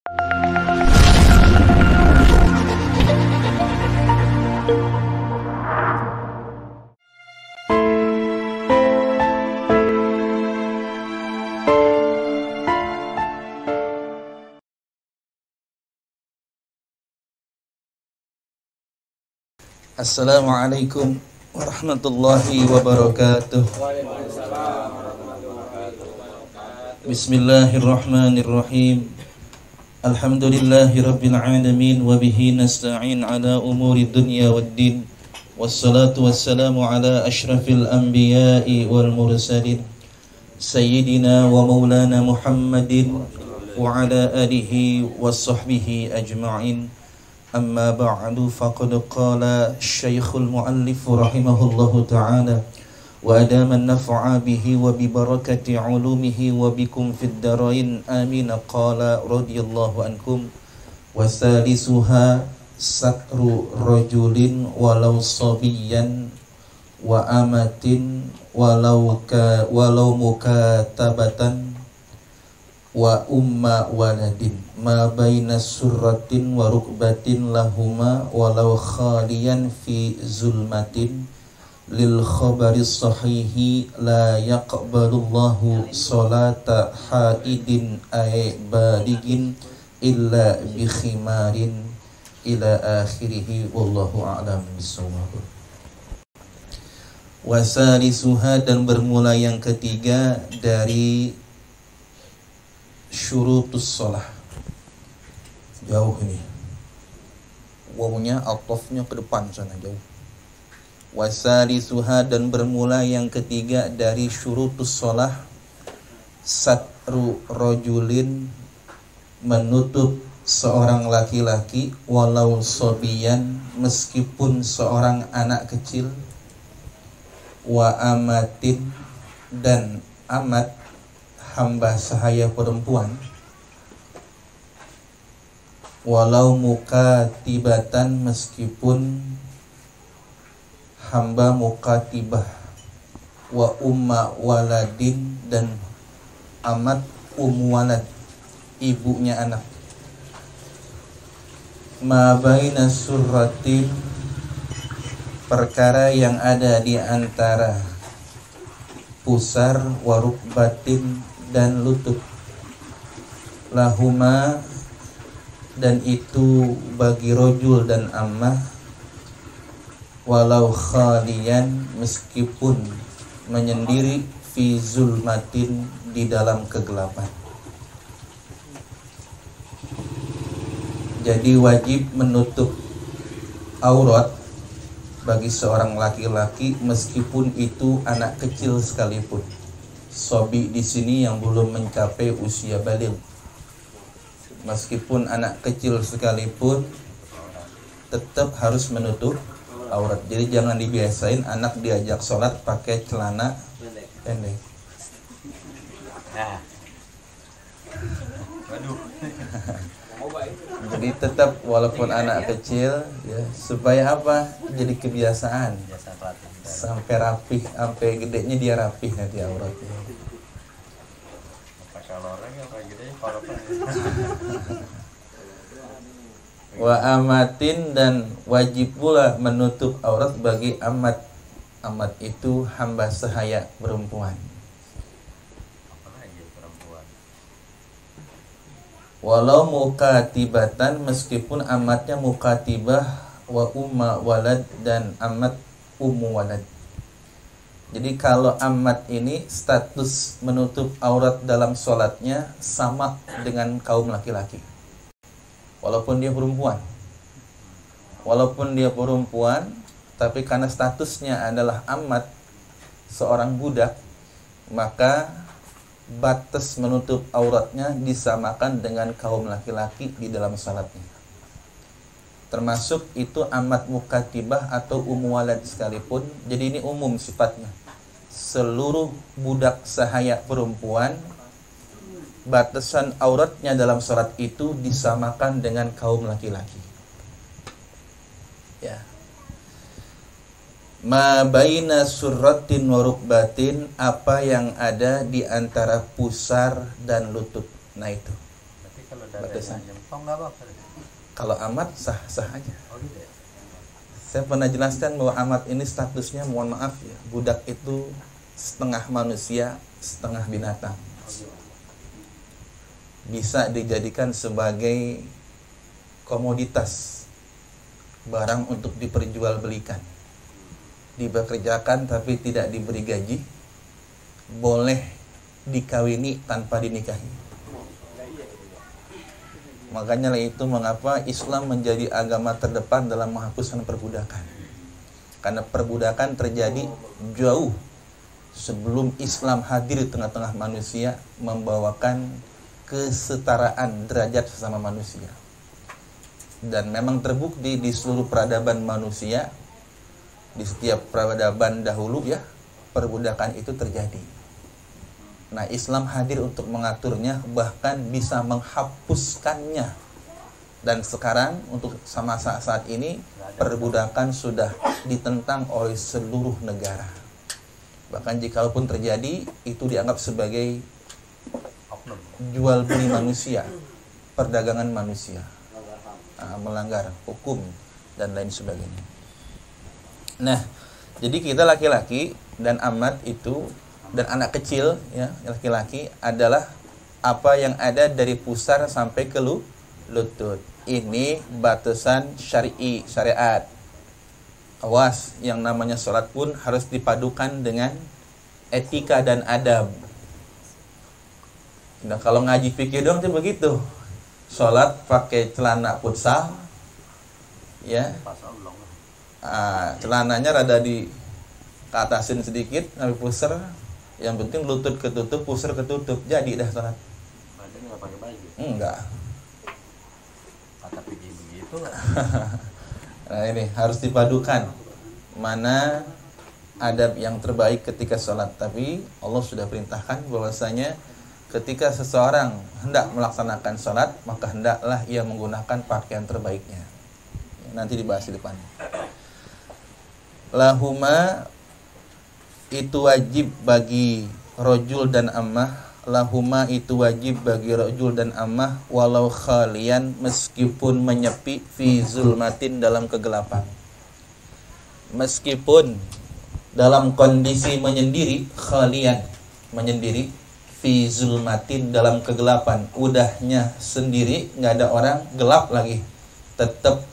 Assalamualaikum warahmatullahi wabarakatuh. Bismillahirrahmanirrahim. Alhamdulillahi rabbil alamin wa bihi nasta'in ala umuri dunya waddin. Wassalatu wassalamu ala asyrafil anbiya'i wal mursalin sayyidina wa maulana Muhammadin wa ala alihi wa sahbihi ajma'in. Amma ba'du, faqad qala Syekhul Mu'allif rahimahullahu ta'ala wa adama an-naf'a bihi wa bi barakati 'ulumihi wa bikum fid darain amin. Qala radhiyallahu ankum wa salisuha satru rajulin walau sabiyyan wa amatin walau mukatabatan wa umma waladin ma baina surratin wa rukbatin lahuma walau khaliyan fi zulmatin lil khabari sahihi la yaqbalullahu salata haidin ay baligin illa bi khimarin ila akhirih wallahu a'lam bissawab. Wasalisuha, dan bermula yang ketiga dari syurutus shalah. Jauh ini wawunya, atofnya ke depan sana jauh. Wasalisuha, dan bermula yang ketiga dari syurutus shalah, satru rajulin, menutup seorang laki-laki, walau sobiyan, meskipun seorang anak kecil, wa amatin, dan amat, hamba sahaya perempuan, walau mukatibatan, meskipun hamba mukatibah, wa umma waladin, dan amat walad, ibunya anak. Ma baina surratin, perkara yang ada di antara pusar, wa rukbatin, dan lutut, lahuma, dan itu bagi rojul dan ammah, walau khalian, meskipun menyendiri, fi zulmatin, di dalam kegelapan. Jadi wajib menutup aurat bagi seorang laki-laki meskipun itu anak kecil sekalipun. Sobi di sini yang belum mencapai usia baligh. Meskipun anak kecil sekalipun tetap harus menutup aurat. Jadi jangan dibiasain anak diajak sholat pakai celana pendek. Jadi tetap walaupun anak kecil ya, supaya apa? Jadi kebiasaan. Sampai rapih, sampai gedenya dia rapih nanti auratnya. Wa amatin, dan wajib pula menutup aurat bagi amat. Amat itu hamba sahaya perempuan. Walau mukatibatan, meskipun amatnya mukatibah, wa umma walad, dan amat ummu walad. Jadi kalau amat ini status menutup aurat dalam sholatnya sama dengan kaum laki-laki, walaupun dia perempuan. Walaupun dia perempuan, tapi karena statusnya adalah amat, seorang budak, maka batas menutup auratnya disamakan dengan kaum laki-laki di dalam salatnya. Termasuk itu amat mukatibah atau ummu walad sekalipun. Jadi ini umum sifatnya. Seluruh budak sahaya perempuan, batasan auratnya dalam salat itu disamakan dengan kaum laki-laki. Ya. Ma baina surratin wa rukbatin, apa yang ada di antara pusar dan lutut. Nah itu. Berarti kalau batasan. Kalau amat sah-sah aja. Saya pernah jelaskan bahwa amat ini statusnya, mohon maaf ya, budak itu setengah manusia, setengah binatang. Bisa dijadikan sebagai komoditas, barang untuk diperjualbelikan, dipekerjakan tapi tidak diberi gaji, boleh dikawini tanpa dinikahi. Makanya itu mengapa Islam menjadi agama terdepan dalam menghapuskan perbudakan. Karena perbudakan terjadi jauh sebelum Islam hadir di tengah-tengah manusia, membawakan kesetaraan derajat sesama manusia. Dan memang terbukti di seluruh peradaban manusia, di setiap peradaban dahulu ya, perbudakan itu terjadi. Nah, Islam hadir untuk mengaturnya, bahkan bisa menghapuskannya. Dan sekarang untuk sama saat ini perbudakan sudah ditentang oleh seluruh negara. Bahkan jikalaupun terjadi, itu dianggap sebagai jual beli manusia, perdagangan manusia, melanggar hukum dan lain sebagainya. Nah, jadi kita laki-laki dan amat itu, dan anak kecil ya, laki-laki adalah apa yang ada dari pusar sampai ke lutut. Ini batasan syariat. Awas, yang namanya sholat pun harus dipadukan dengan etika dan adab. Nah, kalau ngaji fikih dong itu begitu. Sholat pakai celana futsal ya. Celananya rada di keatasin sedikit, sampai pusar. Yang penting lutut ketutup, pusar ketutup, jadi dah sholat. Berarti nggak pakai baju? Enggak. Kata pergi begitu. Nah, ini harus dipadukan. Mana adab yang terbaik ketika sholat. Tapi Allah sudah perintahkan bahwasanya ketika seseorang hendak melaksanakan sholat, maka hendaklah ia menggunakan pakaian terbaiknya. Nanti dibahas di depan. Lahuma itu wajib bagi rojul dan ammah. Lahuma itu wajib bagi rojul dan ammah, walau khalian, meskipun menyepi, fi zulmatin, dalam kegelapan. Meskipun dalam kondisi menyendiri, khalian, menyendiri, fi zulmatin, dalam kegelapan, udahnya sendiri, nggak ada orang, gelap lagi, tetap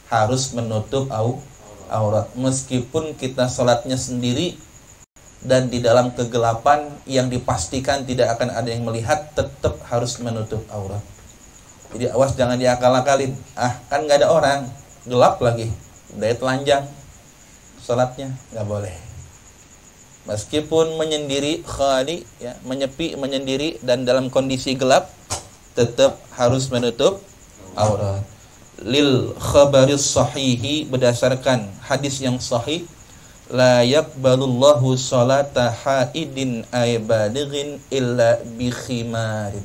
harus menutup aurat. Meskipun kita sholatnya sendiri dan di dalam kegelapan yang dipastikan tidak akan ada yang melihat, tetap harus menutup aurat. Jadi awas, jangan diakal-akalin. Kan nggak ada orang, gelap lagi, udah telanjang, sholatnya nggak boleh. Meskipun menyendiri, khali ya, menyepi, menyendiri, dan dalam kondisi gelap, tetap harus menutup aurat. Lil khabaris sahihi, berdasarkan hadis yang sahih, la yaqbalullahu sholata haidin ay balighin illa bi khimarin.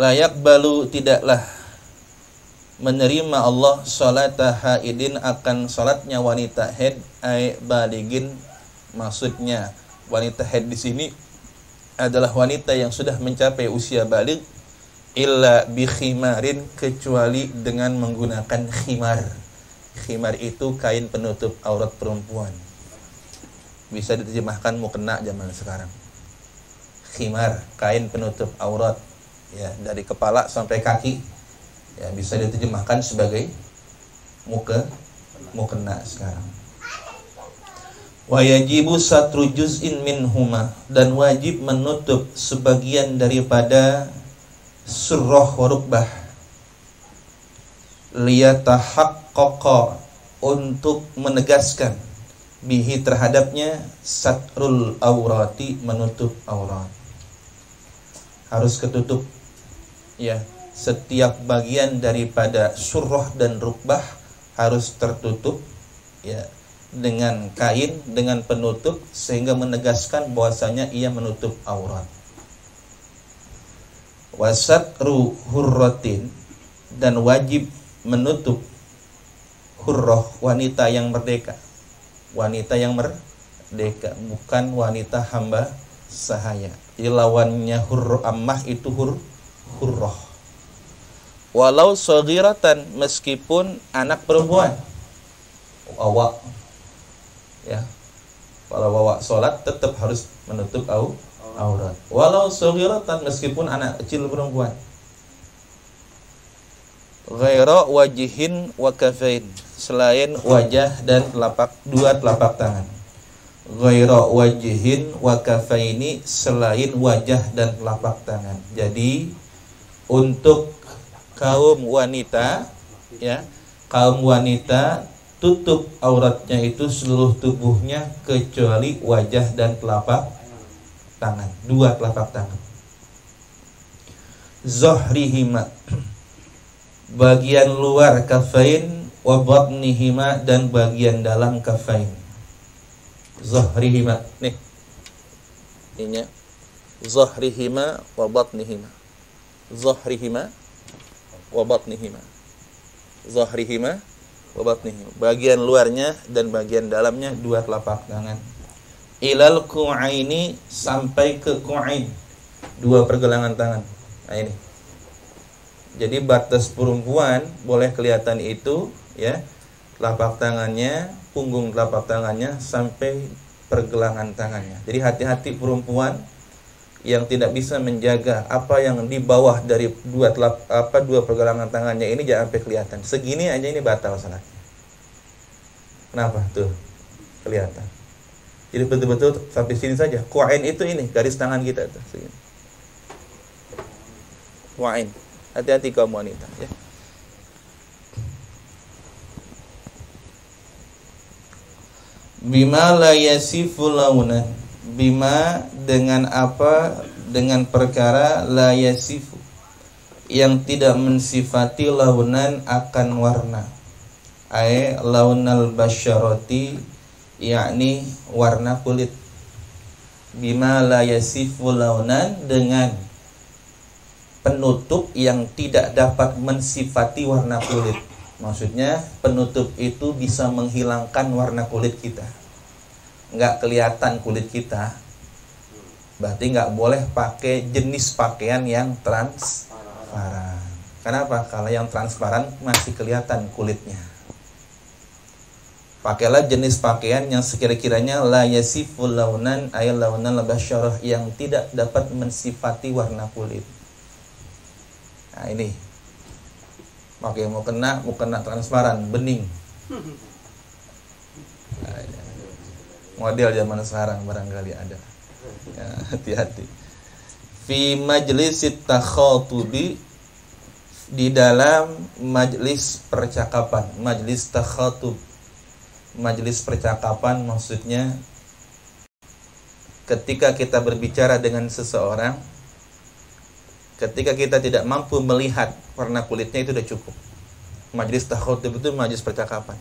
La yaqbalu, tidaklah menerima Allah sholata haidin, akan sholatnya wanita haid, ay balighin, maksudnya wanita haid di sini adalah wanita yang sudah mencapai usia baligh, illa bi khimarin, kecuali dengan menggunakan khimar. Khimar itu kain penutup aurat perempuan. Bisa diterjemahkan mukena zaman sekarang. Khimar, kain penutup aurat ya, dari kepala sampai kaki. Ya, bisa diterjemahkan sebagai mukena sekarang. Wa yajibu satru juz'in minhuma, dan wajib menutup sebagian daripada surrah wa rukbah, liyatahaqqaqa, untuk menegaskan, bihi, terhadapnya, satrul aurati, menutup aurat. Harus ketutup ya, setiap bagian daripada surrah dan rukbah harus tertutup ya, dengan kain, dengan penutup, sehingga menegaskan bahwasanya ia menutup aurat. Wasatru hurratin, dan wajib menutup hurrah, wanita yang merdeka. Wanita yang merdeka, bukan wanita hamba sahaya. Jadi lawannya hurrah ammah itu hurrah. Walau saghiratan, meskipun anak perempuan. Awak, ya, kalau bawa sholat tetap harus menutup aurat. Walau saghiratan, meskipun anak kecil perempuan. Ghaira wajihin wa kafain, selain wajah dan dua telapak tangan. Ghaira wajihin wa kafaini, selain wajah dan telapak tangan. Jadi untuk kaum wanita, ya, kaum wanita tutup auratnya itu seluruh tubuhnya kecuali wajah dan telapak tangan, dua telapak tangan. Zahrihima, bagian luar kafain, wa batnihima, dan bagian dalam kafain. Zahrihima, nih ininya, zahrihima wa batnihima, zahrihima wa batnihima, zahrihima wa batnihima, bagian luarnya dan bagian dalamnya dua telapak tangan. Ilal ku'aini, sampai ke ku'ain, dua pergelangan tangan. Nah ini, jadi batas perempuan boleh kelihatan itu, ya, telapak tangannya, punggung telapak tangannya sampai pergelangan tangannya. Jadi hati-hati perempuan yang tidak bisa menjaga apa yang di bawah dari dua pergelangan tangannya ini, jangan sampai kelihatan. Segini aja ini batal salatnya. Kenapa? Tuh, kelihatan. Jadi betul-betul sampai sini saja. Ku'ain itu ini garis tangan kita tuh, segini. Ku'ain. Hati-hati kaum wanita, ya. Bima la yasifu launan, bima dengan apa, dengan perkara la yasifu, yang tidak mensifati launan akan warna. Ai launal basyarati, yakni warna kulit. Bima la yasifu launan, dengan penutup yang tidak dapat mensifati warna kulit. Maksudnya penutup itu bisa menghilangkan warna kulit kita, nggak kelihatan kulit kita. Berarti nggak boleh pakai jenis pakaian yang transparan. Kenapa? Kalau yang transparan masih kelihatan kulitnya. Pakailah jenis pakaian yang sekira-kiranya la yasiful launan ay launan labasyarah, yang tidak dapat mensifati warna kulit. Nah ini, pakai mau kena transparan, bening. Model zaman sekarang barangkali ada. Ya, hati-hati. Fi majlisit takhatubi, di dalam majlis percakapan. Majlis takhatub, majlis percakapan maksudnya ketika kita berbicara dengan seseorang, ketika kita tidak mampu melihat warna kulitnya, itu sudah cukup. Majlis takhatub itu majlis percakapan.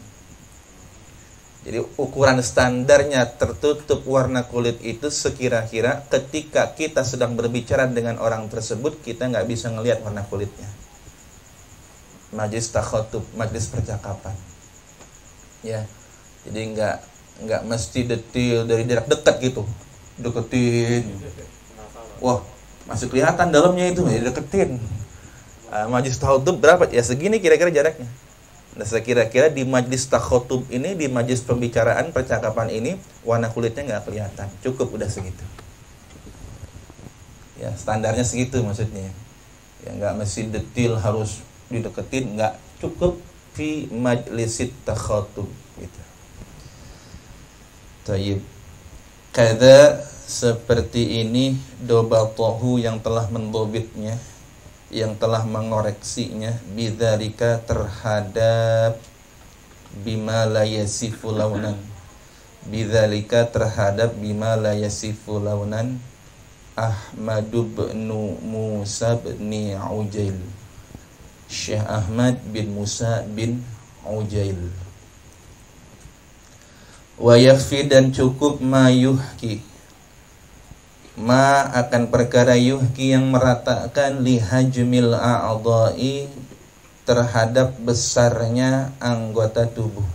Jadi ukuran standarnya tertutup warna kulit itu sekira-kira ketika kita sedang berbicara dengan orang tersebut, kita nggak bisa ngelihat warna kulitnya. Majlis takhatub, majlis percakapan. Ya, jadi nggak mesti detail dari jarak dekat gitu, deketin. Wah, masih kelihatan dalamnya itu, ya deketin. Majlis takhatub berapa? Ya segini kira-kira jaraknya. Nah, kira-kira di majlis takhatub ini, di majlis pembicaraan percakapan ini, warna kulitnya nggak kelihatan, cukup udah segitu. Ya standarnya segitu maksudnya. Ya nggak mesti detail harus dideketin, nggak, cukup fi majlisit takhatub gitu. Tayyib. Kada, seperti ini, dobatohu, yang telah mendobitnya, yang telah mengoreksinya, bidzalika, terhadap bima la yasifu launan, bidzalika, terhadap bima la yasifu launan, Ahmad bin Musa bin Ujail, Syekh Ahmad bin Musa bin Ujail. Wa yakfi, dan cukup, ma yuhki, ma akan perkara yuhki yang meratakan, lihajmil a'dha'i, terhadap besarnya anggota tubuh.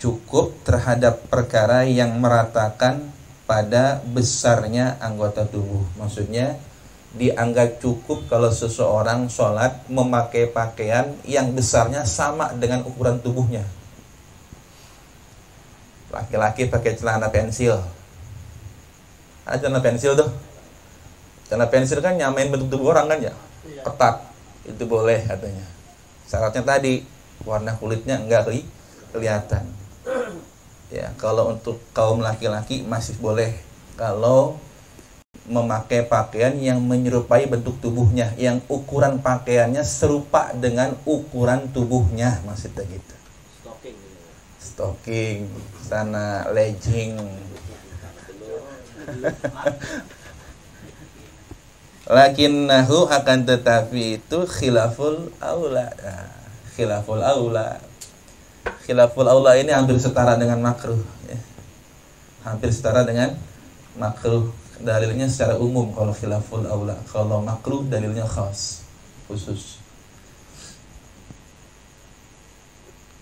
Cukup terhadap perkara yang meratakan pada besarnya anggota tubuh. Maksudnya dianggap cukup kalau seseorang sholat memakai pakaian yang besarnya sama dengan ukuran tubuhnya. Laki-laki pakai celana pensil. Ada celana pensil tuh. Celana pensil kan nyamain bentuk tubuh orang kan ya. Ketat. Itu boleh katanya. Syaratnya tadi warna kulitnya enggak kelihatan. Ya, kalau untuk kaum laki-laki masih boleh kalau memakai pakaian yang menyerupai bentuk tubuhnya, yang ukuran pakaiannya serupa dengan ukuran tubuhnya, maksudnya gitu. Stocking, sana legging. Lakinnahu akan tetapi itu khilaful aula. Nah, khilaful aula. Khilaful aula ini hampir setara dengan makruh ya. Hampir setara dengan makruh. Dalilnya secara umum kalau khilaful aula. Kalau makruh dalilnya khas, khusus.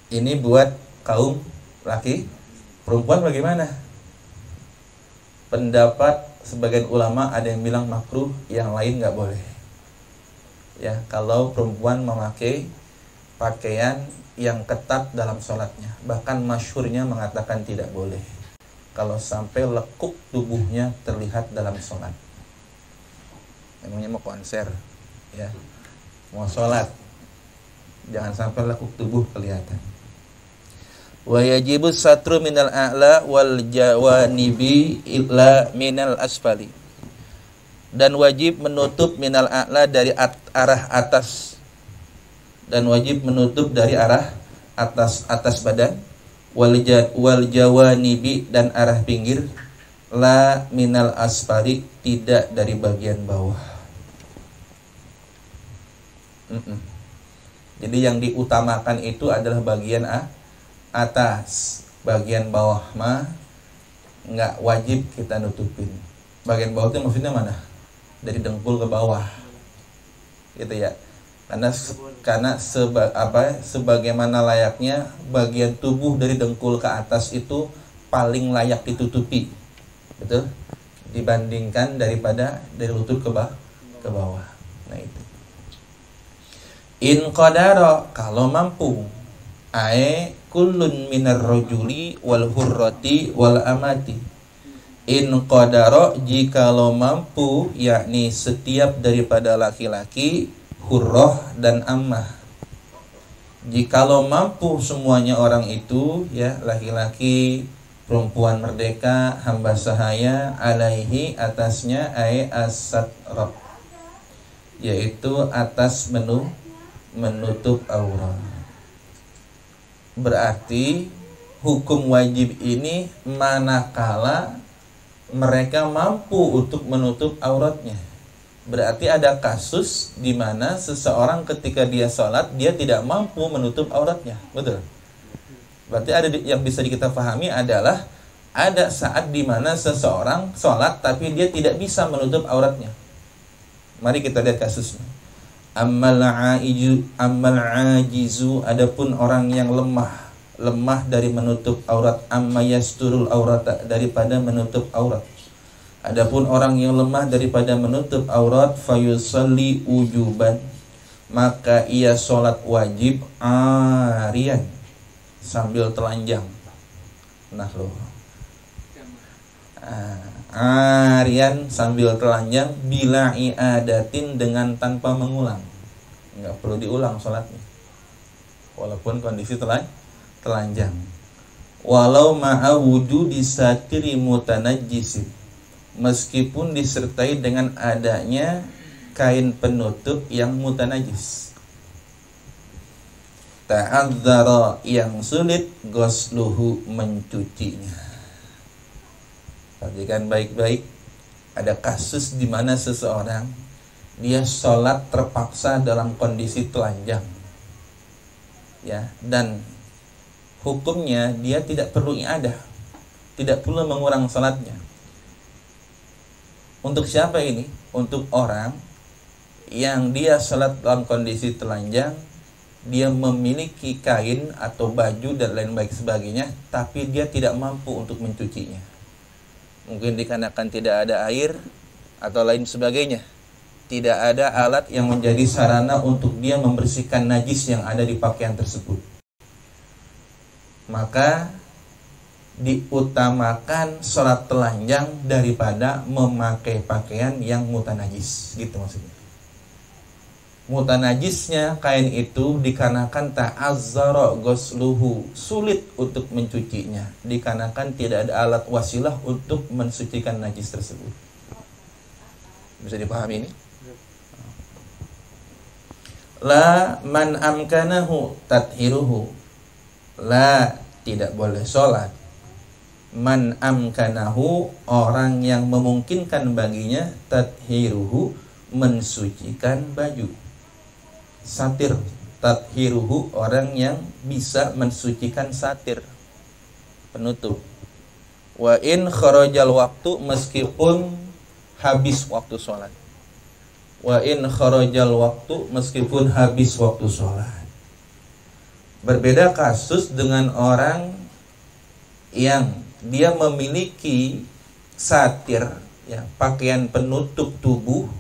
Ini buat kaum laki. Perempuan bagaimana? Pendapat sebagian ulama ada yang bilang makruh, yang lain nggak boleh. Ya, kalau perempuan memakai pakaian yang ketat dalam sholatnya, bahkan masyhurnya mengatakan tidak boleh kalau sampai lekuk tubuhnya terlihat dalam sholat. Emangnya mau konser, ya, mau sholat, jangan sampai lekuk tubuh kelihatan. Wa yajibu satru minal a'la wal jawanibi illa minal asfali. Dan wajib menutup minal a'la dari arah atas, dan wajib menutup dari arah atas badan, wal jawanibi dan arah pinggir, la minal asfali tidak dari bagian bawah. Jadi yang diutamakan itu adalah bagian atas, bagian bawah mah nggak wajib kita nutupin. Bagian bawah itu maksudnya mana? Dari dengkul ke bawah, gitu ya. Karena sebagaimana layaknya bagian tubuh dari dengkul ke atas itu paling layak ditutupi, betul? Dibandingkan daripada dari lutut ke bawah. Nah itu. In qadara, kalau mampu, kullun minar rajuli wal hurrati wal amati. In qadara, jikalau mampu, yakni setiap daripada laki-laki, hurrah dan ammah. Jikalau mampu semuanya orang itu, ya, laki-laki, perempuan merdeka, hamba sahaya, alaihi atasnya, as-satra, yaitu atas menutup aurat. Berarti hukum wajib ini manakala mereka mampu untuk menutup auratnya. Berarti ada kasus di mana seseorang ketika dia sholat, dia tidak mampu menutup auratnya, betul? Berarti ada yang bisa kita pahami adalah ada saat di mana seseorang sholat tapi dia tidak bisa menutup auratnya. Mari kita lihat kasusnya. Ammal ajizu, adapun orang yang lemah dari menutup aurat, amma yasturul aurata, daripada menutup aurat. Adapun orang yang lemah daripada menutup aurat, fayusalli ujuban, maka ia sholat wajib arian, sambil telanjang. Nah loh, arian sambil telanjang, bila i'adatin, dengan tanpa mengulang. Nggak perlu diulang sholatnya, walaupun kondisi telanjang. Walau ma'a wujudi satiri mutanajjisin, meskipun disertai dengan adanya kain penutup yang mutanajis. Ta'adzara, yang sulit, ghusluhu, mencucinya. Perhatikan baik-baik. Ada kasus di mana seseorang dia sholat terpaksa dalam kondisi telanjang, ya, dan hukumnya dia tidak perlu i'adah, tidak perlu mengurang sholatnya. Untuk siapa ini? Untuk orang yang dia sholat dalam kondisi telanjang, dia memiliki kain atau baju dan lain baik sebagainya, tapi dia tidak mampu untuk mencucinya. Mungkin dikarenakan tidak ada air atau lain sebagainya. tidak ada alat yang menjadi sarana untuk dia membersihkan najis yang ada di pakaian tersebut. Maka diutamakan sholat telanjang daripada memakai pakaian yang mutanajis, gitu maksudnya. Mutanajisnya kain itu dikarenakan ta'azzara ghusluhu, sulit untuk mencucinya, dikarenakan tidak ada alat wasilah untuk mensucikan najis tersebut. Bisa dipahami ini? La man amkanahu tathiruhu, la tidak boleh sholat. Man amkanahu, orang yang memungkinkan baginya, tathiruhu, mensucikan baju. Satir, tathiruhu, orang yang bisa mensucikan satir, penutup. Wa in kharajal waktu, meskipun habis waktu sholat. Wa in kharajal waktu, meskipun habis waktu sholat. Berbeda kasus dengan orang yang dia memiliki satir, ya, pakaian penutup tubuh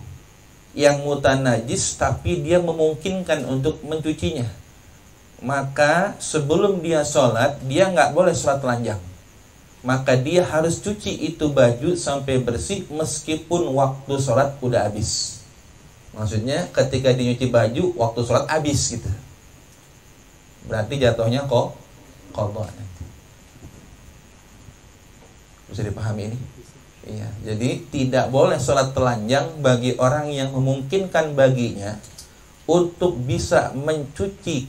yang mutanajis, tapi dia memungkinkan untuk mencucinya. Maka sebelum dia sholat, dia nggak boleh sholat telanjang. Maka dia harus cuci itu baju sampai bersih meskipun waktu sholat udah habis. Maksudnya ketika dia nyuci baju, waktu sholat habis gitu. Berarti jatuhnya kok qadha. Bisa dipahami ini? Iya, jadi tidak boleh sholat telanjang bagi orang yang memungkinkan baginya untuk bisa mencuci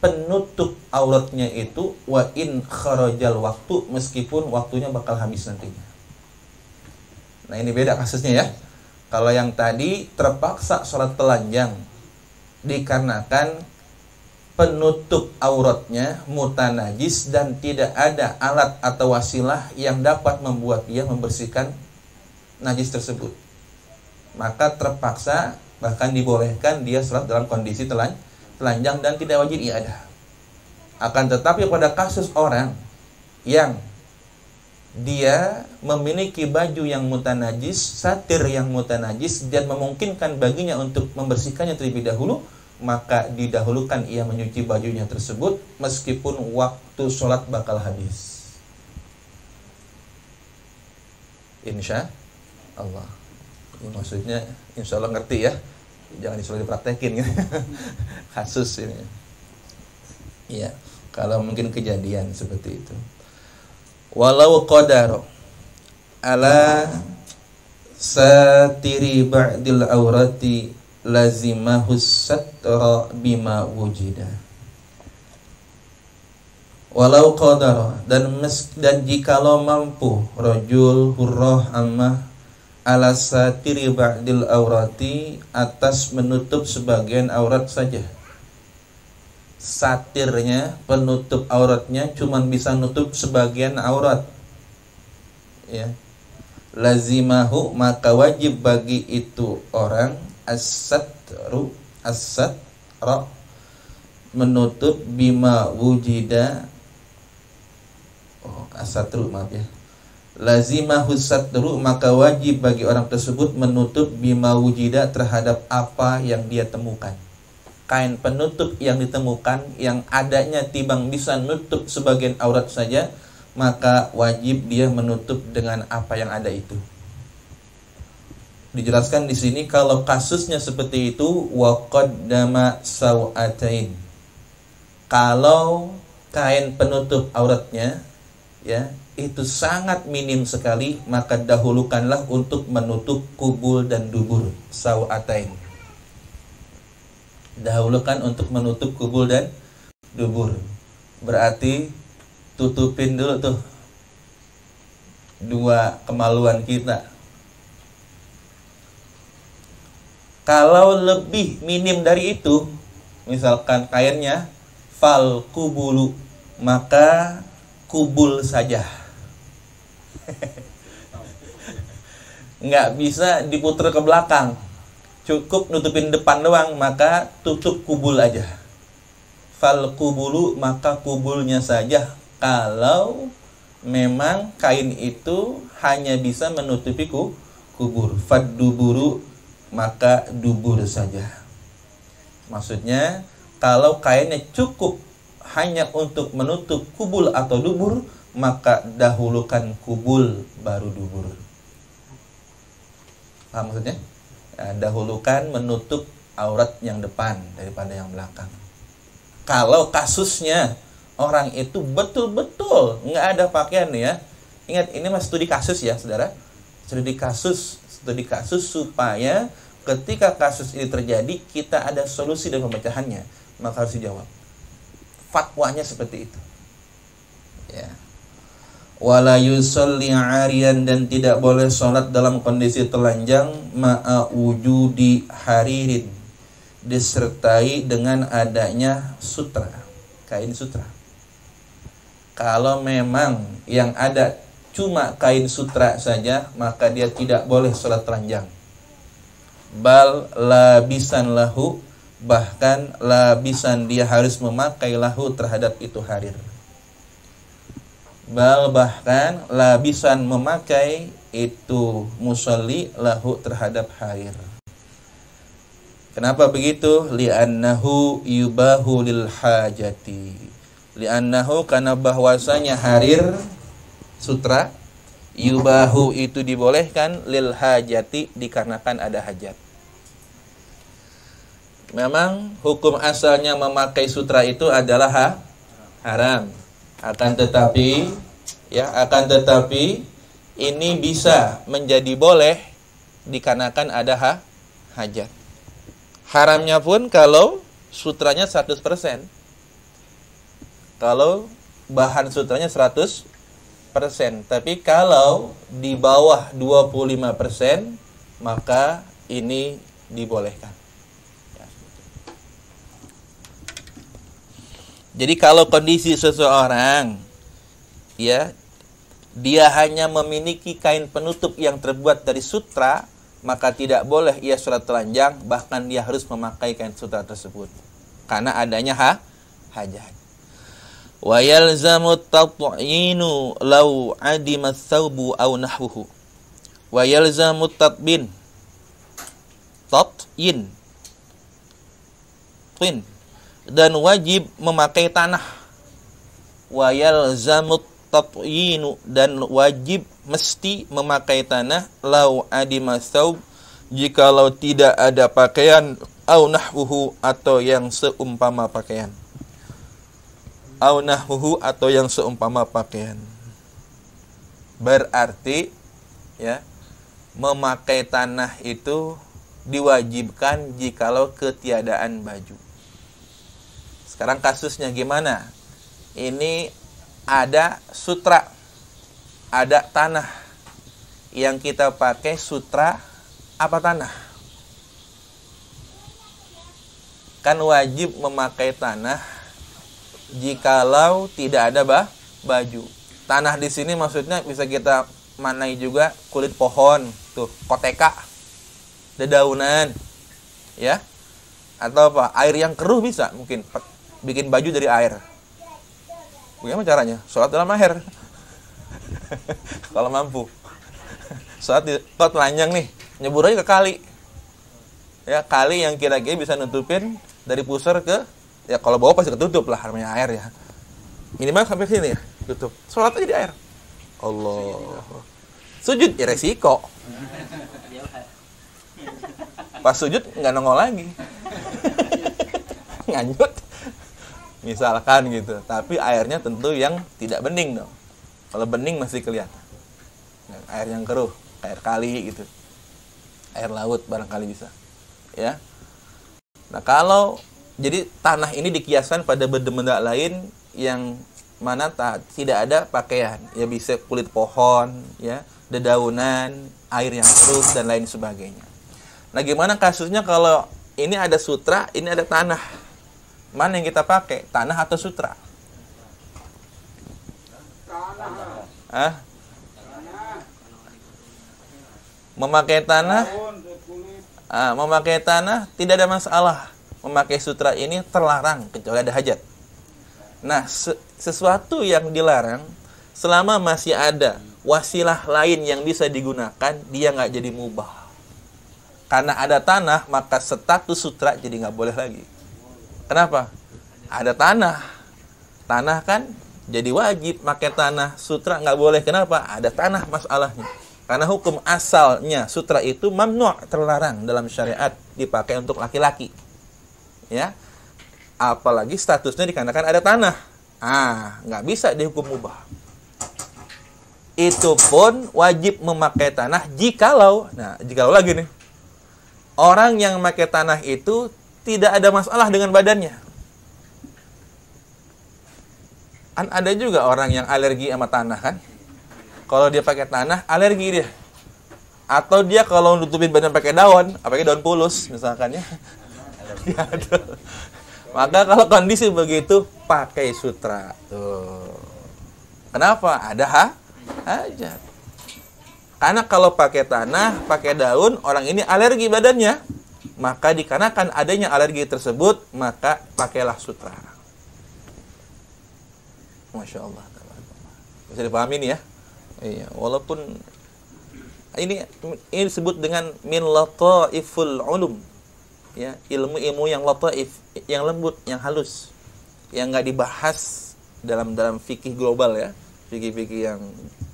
penutup auratnya itu, wa in kharajal waktu, meskipun waktunya bakal habis nantinya. Nah, ini beda kasusnya ya. Kalau yang tadi terpaksa sholat telanjang dikarenakan penutup auratnya mutanajis dan tidak ada alat atau wasilah yang dapat membuat dia membersihkan najis tersebut, maka terpaksa, bahkan dibolehkan dia sholat dalam kondisi telanjang dan tidak wajib iadah. Akan tetapi pada kasus orang yang dia memiliki baju yang mutanajis, satir yang mutanajis, dan memungkinkan baginya untuk membersihkannya terlebih dahulu, maka didahulukan ia menyuci bajunya tersebut meskipun waktu sholat bakal habis. Insya Allah. Ini maksudnya insya Allah ngerti ya. Jangan disuruh dipraktekin ya. Kasus ini. Iya, kalau mungkin kejadian seperti itu. Walau qadar ala satiri ba'dil aurati lazimahus satra bima wujida. Walau qadara, dan jikalau mampu rajul hurrah ammah ala satiri ba'dil aurati, atas menutup sebagian aurat saja. Satirnya, penutup auratnya cuman bisa nutup sebagian aurat, ya. Lazimahu, maka wajib bagi itu orang as-satru, as-satra, menutup bima wujida. As-satru, maaf ya. Lazimahu satru, maka wajib bagi orang tersebut menutup bima wujida, terhadap apa yang dia temukan. Kain penutup yang ditemukan yang adanya timbang bisa nutup sebagian aurat saja, maka wajib dia menutup dengan apa yang ada itu. Dijelaskan di sini kalau kasusnya seperti itu, wa qaddama saw'atain. Kalau kain penutup auratnya, ya, itu sangat minim sekali, maka dahulukanlah untuk menutup kubul dan dubur. Saw'atain, dahulukan untuk menutup kubul dan dubur. Berarti tutupin dulu tuh dua kemaluan kita. Kalau lebih minim dari itu, misalkan kainnya fal kubulu, maka kubul saja. Nggak bisa diputar ke belakang, cukup nutupin depan doang, maka tutup kubul aja. Fal kubulu, maka kubulnya saja. Kalau memang kain itu hanya bisa menutupi kubur. Fadduburu, maka dubur saja. Maksudnya kalau kainnya cukup hanya untuk menutup kubul atau dubur, maka dahulukan kubul baru dubur. Paham maksudnya? Ya, dahulukan menutup aurat yang depan daripada yang belakang. Kalau kasusnya orang itu betul-betul nggak ada pakaian ya. Ingat, ini mas studi kasus ya saudara. Studi kasus supaya ketika kasus ini terjadi kita ada solusi dan pemecahannya, maka harus dijawab. Fatwanya seperti itu. Ya. Wala yusalli 'ariyan, dan tidak boleh sholat dalam kondisi telanjang ma'a wujudi haririn, disertai dengan adanya sutra, kain sutra. Kalau memang yang ada cuma kain sutra saja, maka dia tidak boleh sholat telanjang. Bal labisan lahu, bahkan labisan dia harus memakai lahu terhadap itu harir. Bal bahkan labisan memakai itu musalli lahu terhadap harir. Kenapa begitu? Li'annahu yubahu lil hajati. Li'annahu, karena bahwasanya harir sutra yubahu itu dibolehkan lil hajati, dikarenakan ada hajat. Memang hukum asalnya memakai sutra itu adalah haram. Akan tetapi ini bisa menjadi boleh dikarenakan ada hajat. Haramnya pun kalau sutranya 100%. Kalau bahan sutranya 100%. Tapi kalau di bawah 25%, maka ini dibolehkan. Jadi kalau kondisi seseorang ya, dia hanya memiliki kain penutup yang terbuat dari sutra, maka tidak boleh ia sholat telanjang, bahkan dia harus memakai kain sutra tersebut karena adanya hajat. Wa yalzamu tat'inu law adima thawbu aw nahwuhu. Wa yalzamu tat'in dan wajib memakai tanah. Wa yalzamut tat'inu, dan wajib mesti memakai tanah. Lau adima thawb, jikalau tidak ada pakaian. Au nahwuhu, atau yang seumpama pakaian. Au nahwuhu, atau yang seumpama pakaian. Berarti ya, memakai tanah itu diwajibkan jikalau ketiadaan baju. Sekarang kasusnya gimana? Ini ada sutra, ada tanah. Yang kita pakai sutra apa tanah? Kan wajib memakai tanah jikalau tidak ada baju. Tanah di sini maksudnya bisa kita manai juga kulit pohon, tuh, koteka, dedaunan, ya. Atau apa? Air yang keruh bisa mungkin. Bikin baju dari air. Bagaimana caranya? Sholat dalam air. Kalau mampu. Sholat di telanjang nih, nyebur aja ke kali. Ya, kali yang kira-kira bisa nutupin dari pusar ke, ya kalau bawah pasti ketutup lah, namanya air ya. Minimal sampai sini ya, tutup. Sholat aja di air. Allah. Sujud ya resiko. Pas sujud nggak nongol lagi. Nganyut. Misalkan gitu, tapi airnya tentu yang tidak bening dong. Kalau bening masih kelihatan. Air yang keruh, air kali gitu. Air laut barangkali bisa. Ya. Nah, kalau jadi tanah ini dikiaskan pada benda-benda lain yang mana tidak ada pakaian, ya bisa kulit pohon, ya, dedaunan, air yang keruh dan lain sebagainya. Nah, gimana kasusnya kalau ini ada sutra, ini ada tanah? Mana yang kita pakai? Tanah atau sutra? Tanah. Memakai tanah? Memakai tanah tidak ada masalah. Memakai sutra ini terlarang kecuali ada hajat. Nah, sesuatu yang dilarang selama masih ada wasilah lain yang bisa digunakan, dia nggak jadi mubah. Karena ada tanah, maka status sutra jadi nggak boleh lagi. Kenapa? Ada tanah. Tanah kan jadi wajib pakai tanah. Sutra nggak boleh. Kenapa? Ada tanah masalahnya. Karena hukum asalnya sutra itu mamnu', terlarang dalam syariat dipakai untuk laki-laki. Ya. Apalagi statusnya dikarenakan ada tanah. Nggak bisa dihukum mubah. Itu pun wajib memakai tanah jikalau lagi nih, orang yang memakai tanah itu tidak ada masalah dengan badannya. Kan ada juga orang yang alergi sama tanah kan. Kalau dia pakai tanah, alergi dia. Atau dia kalau nutupin badan pakai daun, apalagi daun pulus misalkan ya. Maka kalau kondisi begitu, pakai sutra. Tuh. Kenapa? Ada hajat. Karena kalau pakai tanah, pakai daun, orang ini alergi badannya. Maka dikarenakan adanya alergi tersebut, maka pakailah sutra. Masya Allah. Bisa dipahami nih ya? Iya, walaupun ini disebut dengan min lataiful ulum. Ya, ilmu-ilmu yang lataif, yang lembut, yang halus, yang nggak dibahas dalam fikih global ya, fikih-fikih yang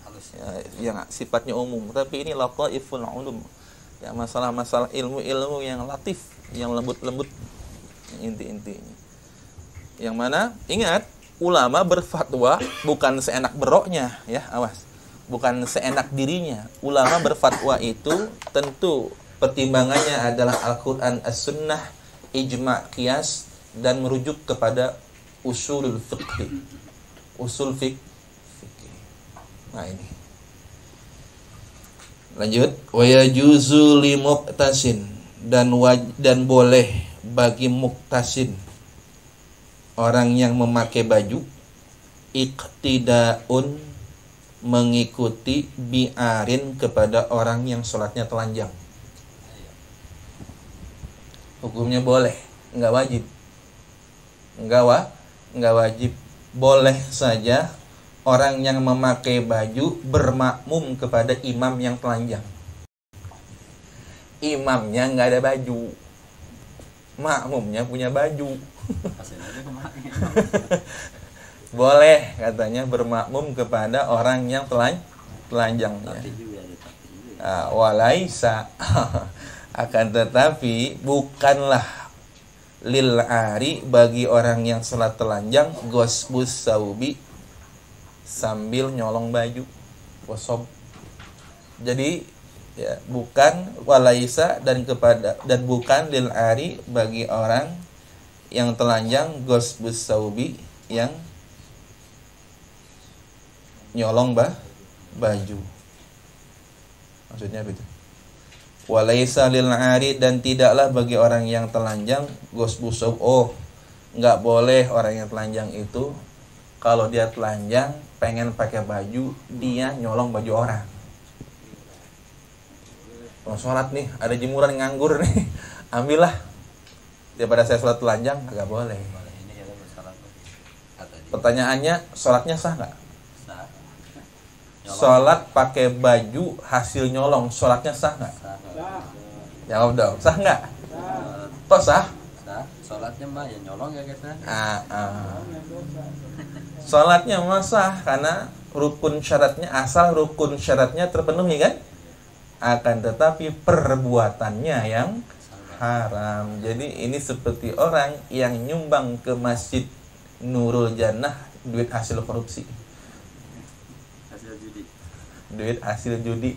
halus, ya, yang sifatnya umum. Tapi ini lataiful ulum, ya, masalah-masalah ilmu-ilmu yang latif, yang lembut-lembut, inti-intinya. Yang mana ingat, ulama berfatwa bukan seenak beroknya, ya, awas, bukan seenak dirinya. Ulama berfatwa itu tentu pertimbangannya adalah Al-Quran, As-Sunnah, Ijma' Qiyas, dan merujuk kepada usulul fiqh. Usul fiqh. Nah ini. Lanjut. Wa yajuzu li muqtasin, dan boleh bagi muktasin, orang yang memakai baju, iqtidaun, mengikuti bi'arin kepada orang yang sholatnya telanjang. Hukumnya boleh, nggak wajib. Nggak wajib. Boleh saja orang yang memakai baju bermakmum kepada imam yang telanjang. Imamnya nggak ada baju, makmumnya punya baju. Boleh katanya bermakmum kepada orang yang telanjangnya. Walaisa akan tetapi bukanlah lil ari bagi orang yang salat telanjang gosbus saubi, sambil nyolong baju, gosob. Jadi ya, bukan walaisa dan bukan lil ari bagi orang yang telanjang gosbus saubi, yang nyolong baju. Maksudnya begitu. Walaisa lil ari, dan tidaklah bagi orang yang telanjang gosbusub. Enggak boleh orang yang telanjang itu kalau dia telanjang pengen pakai baju, dia nyolong baju orang. Mau sholat nih, ada jemuran nganggur nih, ambillah. Daripada saya sholat telanjang, enggak boleh. Pertanyaannya, sholatnya sah nggak? Sholat pakai baju hasil nyolong, sholatnya sah nggak? Jawab dong, sah nggak? Kok sah? Sah, sholatnya mah ya nyolong ya kita. Sholatnya mah sah karena rukun syaratnya, asal rukun syaratnya terpenuhi kan? Akan tetapi perbuatannya yang haram. Jadi ini seperti orang yang nyumbang ke Masjid Nurul Jannah duit hasil korupsi. Duit hasil judi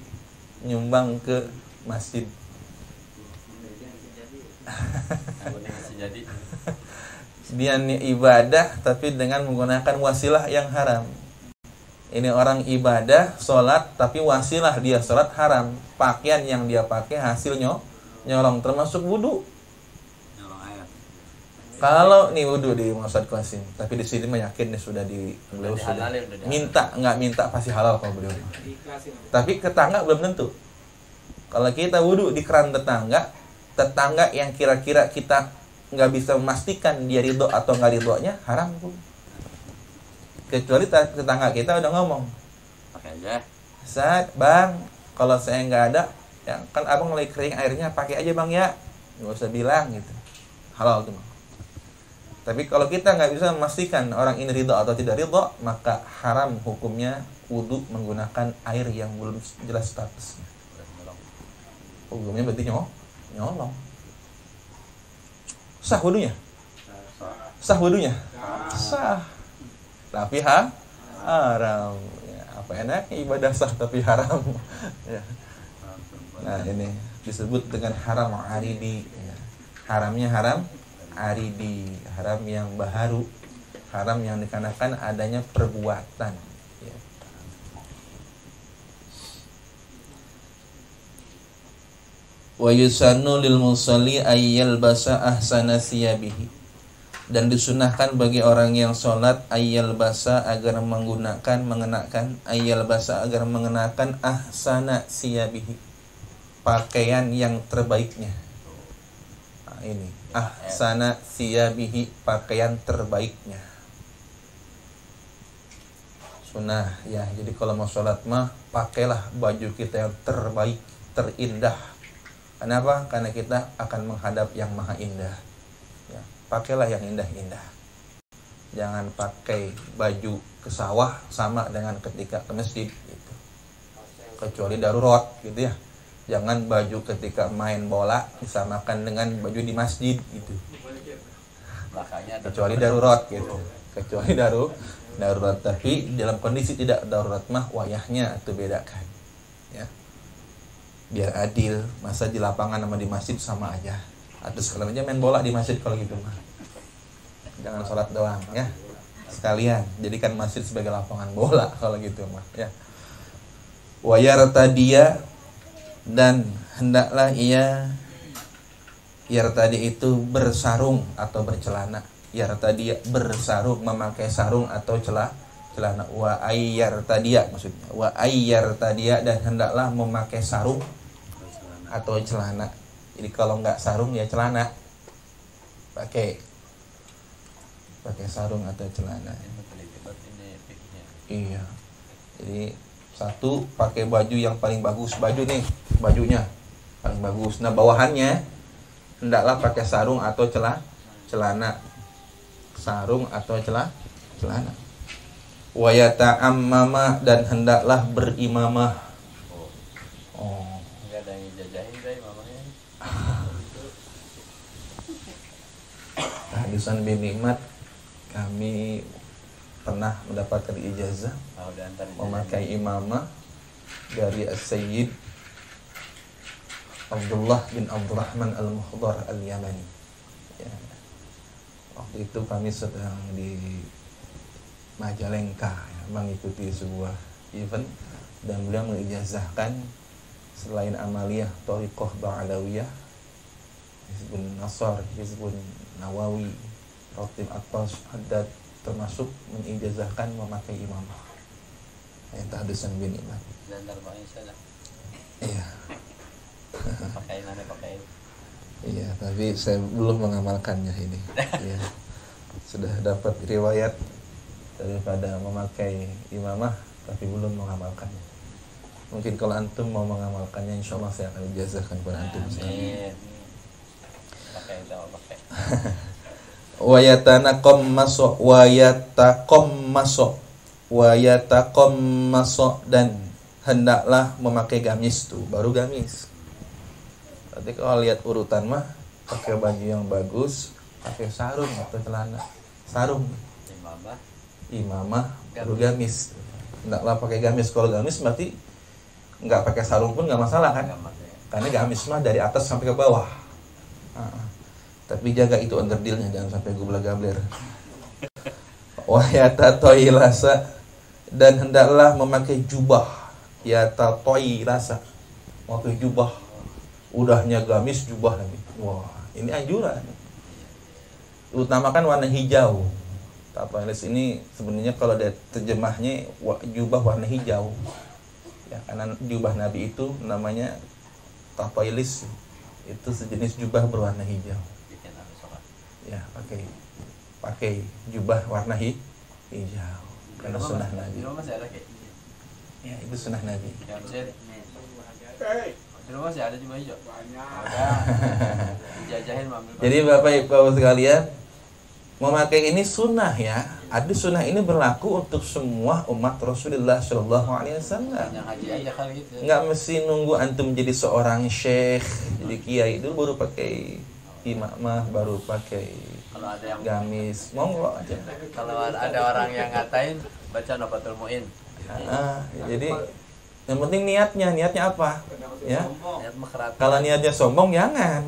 nyumbang ke masjid. Dia ibadah tapi dengan menggunakan wasilah yang haram. Ini orang ibadah, sholat, tapi wasilah dia sholat haram. Pakaian yang dia pakai hasil nyolong, termasuk wudu. Kalau nih wudu di Ustaz Qasim, tapi di sini yakin nih sudah beliau sudah nggak minta pasti halal kalau beliau. Tapi ke tetangga belum tentu. Kalau kita wudu di keran tetangga yang kira-kira kita nggak bisa memastikan dia ridho atau nggak ridhonya, haram pun. Kecuali tetangga kita udah ngomong, pakai aja. Ustaz, bang, kalau saya nggak ada, Ya, kan abang mulai kering airnya, pakai aja bang ya, nggak usah bilang gitu, halal tuh. Tapi kalau kita nggak bisa memastikan orang ini ridho atau tidak ridho, maka haram hukumnya wudu menggunakan air yang belum jelas statusnya. Hukumnya berarti nyolong. Sah wudunya? Sah wudunya? Sah. Tapi haram. Ya, apa enaknya ibadah sah tapi haram. Ya. Nah ini disebut dengan haram aridi. Ya. Haramnya haram aridi, haram yang baharu, haram yang dikarenakan adanya perbuatan. Ya. Wa yusannu lil musalli ayyal basa ahsana siyabihi, dan disunahkan bagi orang yang sholat ayyal basa agar mengenakan ayyal basa agar mengenakan ahsana siyabihi, pakaian yang terbaiknya. Nah, ini ahsana siyabihi, pakaian terbaiknya. Sunnah ya. Jadi kalau mau sholat mah pakailah baju kita yang terbaik, terindah. Kenapa? Karena kita akan menghadap yang maha indah ya. Pakailah yang indah-indah. Jangan pakai baju ke sawah sama dengan ketika ke masjid gitu. Kecuali darurat gitu ya. Jangan baju ketika main bola disamakan dengan baju di masjid gitu. Kecuali darurat gitu. Kecuali darurat. Tapi dalam kondisi tidak darurat mah wayahnya itu bedakan. Ya. Biar adil, masa di lapangan sama di masjid sama aja. Atau sekalian aja main bola di masjid kalau gitu mah. Jangan sholat doang ya. Sekalian jadikan masjid sebagai lapangan bola kalau gitu mah ya. Wayartadiya, dan hendaklah ia yartadi itu bersarung atau bercelana. Yartadi bersarung, memakai sarung atau celana. Wa ayyartadiya maksudnya. Wa ayyartadiya, dan hendaklah memakai sarung atau celana. Jadi kalau enggak sarung ya celana. Pakai sarung atau celana. Iya. Jadi satu, pakai baju yang paling bagus. Baju nih, bajunya paling bagus. Nah bawahannya hendaklah pakai sarung atau celana. Sarung atau celana. Wa yata'ammama, dan hendaklah berimamah. Oh. Enggak ada yang jajahin deh mamanya. Hadisan bin Nikmat, kami pernah mendapatkan ijazah memakai imamah dari As-Sayyid Abdullah bin Abdurrahman Al-Muhdar Al-Yamani ya. Waktu itu kami sedang di Majalengka ya, mengikuti sebuah event, dan beliau mengijazahkan selain amaliyah Thariqah Ba'alawiyah, Hizbun Nasar, Hizbun Nawawi, Ratib Atas, Haddad, termasuk mengijazahkan memakai imamah. Yang tahdusan bin Nikmat. Dan terbangnya saja. Iya. Pakai. Iya, tapi saya belum mengamalkannya ini. Iya. Sudah dapat riwayat daripada memakai imamah, tapi belum mengamalkannya. Mungkin kalau antum mau mengamalkannya, insya Allah saya akan ijazahkan kepada antum. Amin. Pakai. Wayatakommaso, dan hendaklah memakai gamis tuh, baru gamis. Berarti kalau lihat urutan mah pakai baju yang bagus, pakai sarung atau celana. Sarung, imamah, baru gamis. Hendaklah pakai gamis. Kalau gamis berarti nggak pakai sarung pun nggak masalah kan? Karena gamis mah dari atas sampai ke bawah. Tapi jaga itu underdealnya, jangan sampai gubla-gabler. Wahyatatoilasa, dan hendaklah memakai jubah. Yatatoilasa, memakai jubah. Udahnya gamis, jubah lagi. Wah, ini anjuran. Utamakan warna hijau. Tatoilis ini sebenarnya kalau ada terjemahnya jubah warna hijau. Ya, karena jubah Nabi itu namanya tatoilis. Itu sejenis jubah berwarna hijau. Ya, pakai jubah warna hijau karena sunnah Nabi. Ya, itu sunnah Nabi. Terus masih ada juga hijau. Ada. Dijajahin ambil. Jadi Bapak Ibu sekalian, memakai ini sunnah ya. Ada sunnah ini berlaku untuk semua umat Rasulullah Shallallahu Alaihi Wasallam. Yang haji aja kali gitu. Nggak mesti nunggu antum jadi seorang syekh, jadi kiai dulu baru pakai imamah, baru pakai Kalau ada yang gamis, monggo aja. Kalau ada orang yang ngatain baca Nafatul Muin. Jadi yang penting niatnya apa? Ya. Niat mekrat. Kalau niatnya sombong jangan.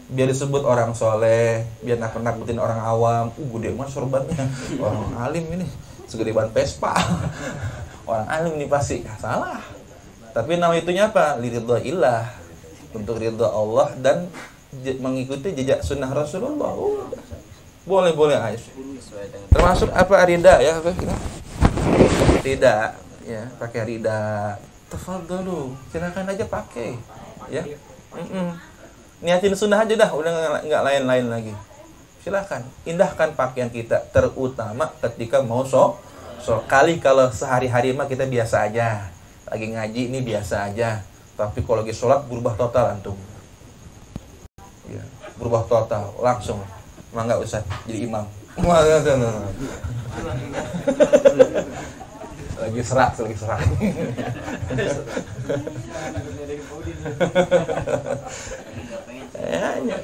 Biar disebut orang soleh, biar nakut-nakutin orang awam. Gede banget sorbannya. Orang alim ini segede ban Vespa. Orang alim ini pasti salah. Tapi nama itunya apa? Liridhaillah. Untuk ridha Allah dan mengikuti jejak sunnah Rasulullah. Boleh aja. Termasuk apa rida ya? Rida ya, pakai rida. Tafadhalu, silakan aja pakai. Ya. Niatin sunnah aja dah, udah nggak lain-lain lagi. Silakan, indahkan pakaian kita, terutama ketika mau kali kalau sehari-hari mah kita biasa aja. Lagi ngaji ini biasa aja. Tapi kalau lagi sholat berubah total antum. Ya, berubah total langsung. Mangga Ustaz jadi imam. Lagi serak.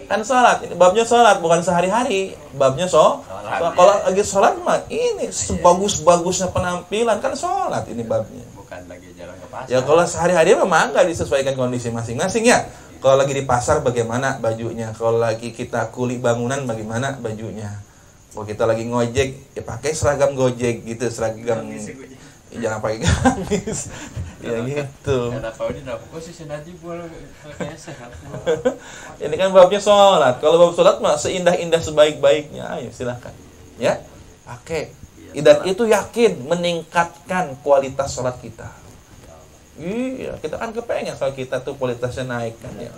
Kan sholat, babnya sholat bukan sehari-hari, babnya kalau lagi sholat mah ini sebagus-bagusnya penampilan kan sholat ini babnya. Bukan lagi jalan ke pasar. Ya kalau sehari-hari memang nggak disesuaikan kondisi masing-masing ya. Kalau lagi di pasar bagaimana bajunya, kalau lagi kita kuli bangunan bagaimana bajunya. Kalau kita lagi ngojek ya pakai seragam Gojek gitu, seragam. Jangan pakai gamis. Ya gitu. Ini kan babnya sholat. Kalau bab sholat mah seindah-indah sebaik-baiknya. Ayo silakan. Ya, pakai. Dan itu yakin meningkatkan kualitas sholat kita. Iya, kita kan kepengen sholat kita tuh kualitasnya naik kan ya.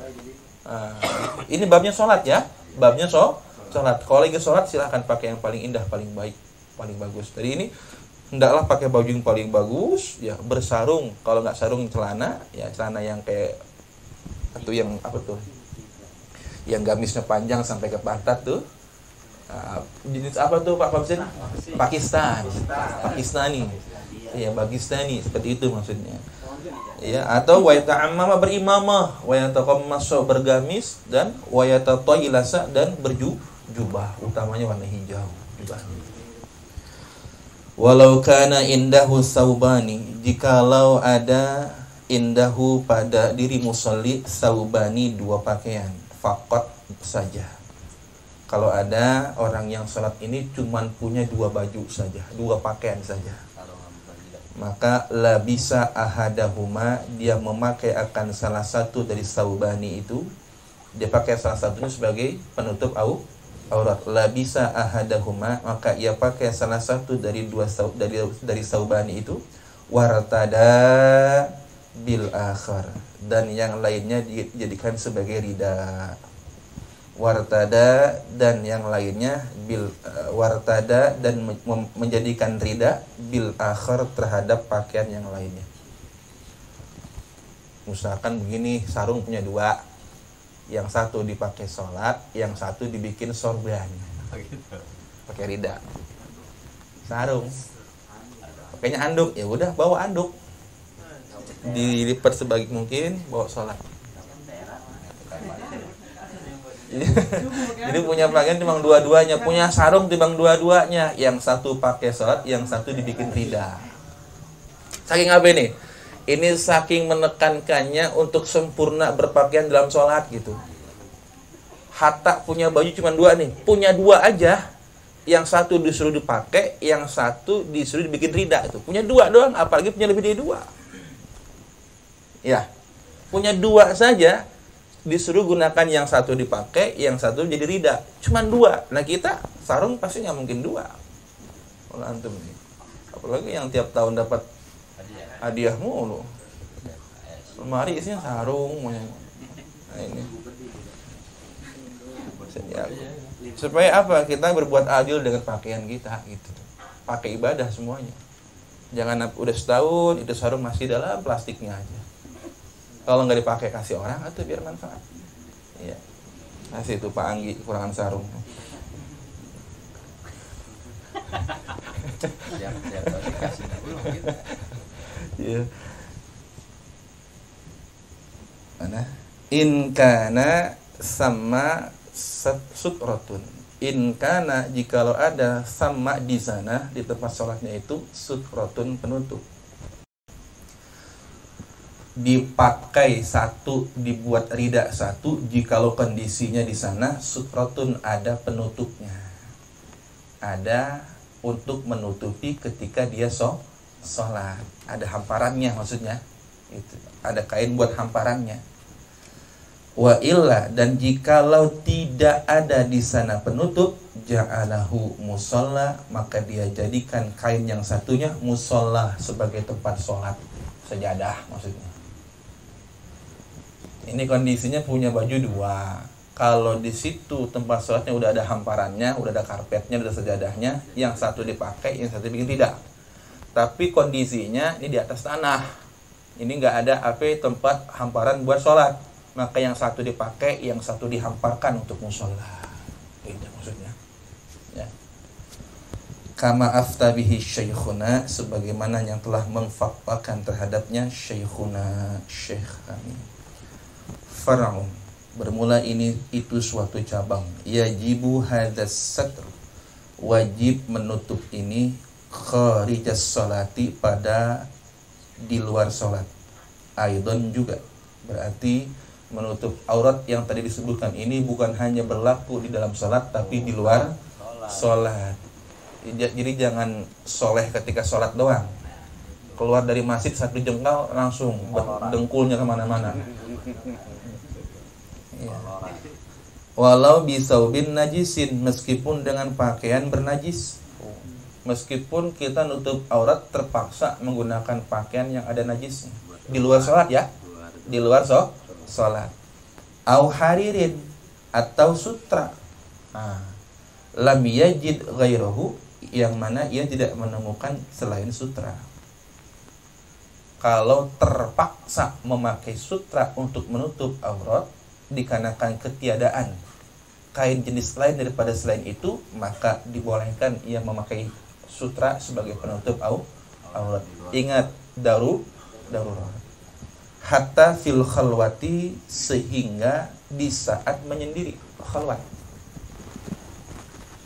Ini babnya sholat ya. Babnya sholat. Kalau lagi sholat silakan pakai yang paling indah, paling baik, paling bagus. Tadi ini hendaklah pakai baju yang paling bagus, ya bersarung. Kalau nggak sarung celana, ya celana yang kayak atau yang apa tuh, yang gamisnya panjang sampai ke pantat tuh. Jenis apa tuh Pak Fabsen? Pakistani. Ya Pakistani seperti itu maksudnya. Ya atau wayata'ammama berimamah, wayataqammasu bergamis dan wayatatailasa dan berjubah, utamanya warna hijau jubahnya. Walau kana indahu saubani, jikalau ada indahu pada diri musalli saubani dua pakaian, faqat saja. Kalau ada orang yang salat ini cuman punya dua baju saja, dua pakaian saja, maka la bisa ahadahuma, dia memakai akan salah satu dari saubani itu, dia pakai salah satunya sebagai penutup aurat. La bisa ahadahuma, maka ia pakai salah satu dari dari saubani itu, wartada bil akhar, dan yang lainnya dijadikan sebagai rida. Wartada dan yang lainnya bil wartada dan menjadikan rida bil akhar terhadap pakaian yang lainnya. Misalkan begini, sarung punya dua, yang satu dipakai sholat, yang satu dibikin sorban, pakai rida. Sarung pakainya anduk, ya udah bawa anduk, dilipat sebaik mungkin, bawa sholat. Jadi punya pakaian cuma dua-duanya, punya sarung timbang dua-duanya, yang satu pakai sholat, yang satu dibikin rida. Saking apa ini? Ini saking menekankannya untuk sempurna berpakaian dalam sholat gitu. Hatta punya baju cuma dua nih, punya dua aja, yang satu disuruh dipakai, yang satu disuruh dibikin rida itu. Punya dua doang, apalagi punya lebih dari dua. Ya, punya dua saja, disuruh gunakan yang satu dipakai, yang satu jadi rida. Cuman dua. Nah kita sarung pasti nggak mungkin dua. Kalau antum nih, apalagi yang tiap tahun dapat hadiah mulu. Lemari isinya sarung. Nah ini. Supaya apa? Kita berbuat adil dengan pakaian kita gitu. Pakai ibadah semuanya. Jangan udah setahun itu sarung masih dalam plastiknya aja. Kalau nggak dipakai kasih orang atau biar manfaat. Iya. Kasih itu Pak Anggi kekurangan sarung. Iya. Mana? In kana sama sutrotun. In kana jikalau ada sama di sana di tempat sholatnya itu sutrotun penutup. Dipakai satu, dibuat rida satu, jikalau kondisinya di sana sutrotun ada penutupnya. Ada untuk menutupi ketika dia sholat. Ada hamparannya maksudnya. Itu. Ada kain buat hamparannya. Wa illa, dan jikalau tidak ada di sana penutup, ja'alahu musalla, maka dia jadikan kain yang satunya musalla sebagai tempat sholat, sejadah maksudnya. Ini kondisinya punya baju dua. Kalau di situ tempat sholatnya udah ada hamparannya, udah ada karpetnya, udah ada sejadahnya, yang satu dipakai, yang satu bikin tidak. Tapi kondisinya ini di atas tanah. Ini nggak ada tempat hamparan buat sholat. Maka yang satu dipakai, yang satu dihamparkan untuk musola. Itu maksudnya. Ya. Kama aftabihi syekhuna, sebagaimana yang telah memfatwakan terhadapnya syekhuna, syekh kami. Far'un, bermula ini itu suatu cabang. Yajibu hadas satr, wajib menutup ini kharijas salati, pada di luar salat. Aidon juga, berarti menutup aurat yang tadi disebutkan ini bukan hanya berlaku di dalam salat tapi di luar salat. Jadi jangan soleh ketika salat doang. Keluar dari masjid satu jengkal langsung dengkulnya kemana-mana. Ya. Walau bisaubin najisin, meskipun dengan pakaian bernajis. Meskipun kita nutup aurat terpaksa menggunakan pakaian yang ada najisnya. Di luar salat ya. Di luar salat. Au haririn, atau sutra. Lam yajid ghairahu, yang mana ia tidak menemukan selain sutra. Kalau terpaksa memakai sutra untuk menutup aurat dikarenakan ketiadaan kain jenis lain daripada selain itu, maka dibolehkan ia memakai sutra sebagai penutup aurat. Ingat, darurat. Hatta fil khalwati, sehingga di saat menyendiri khalwat.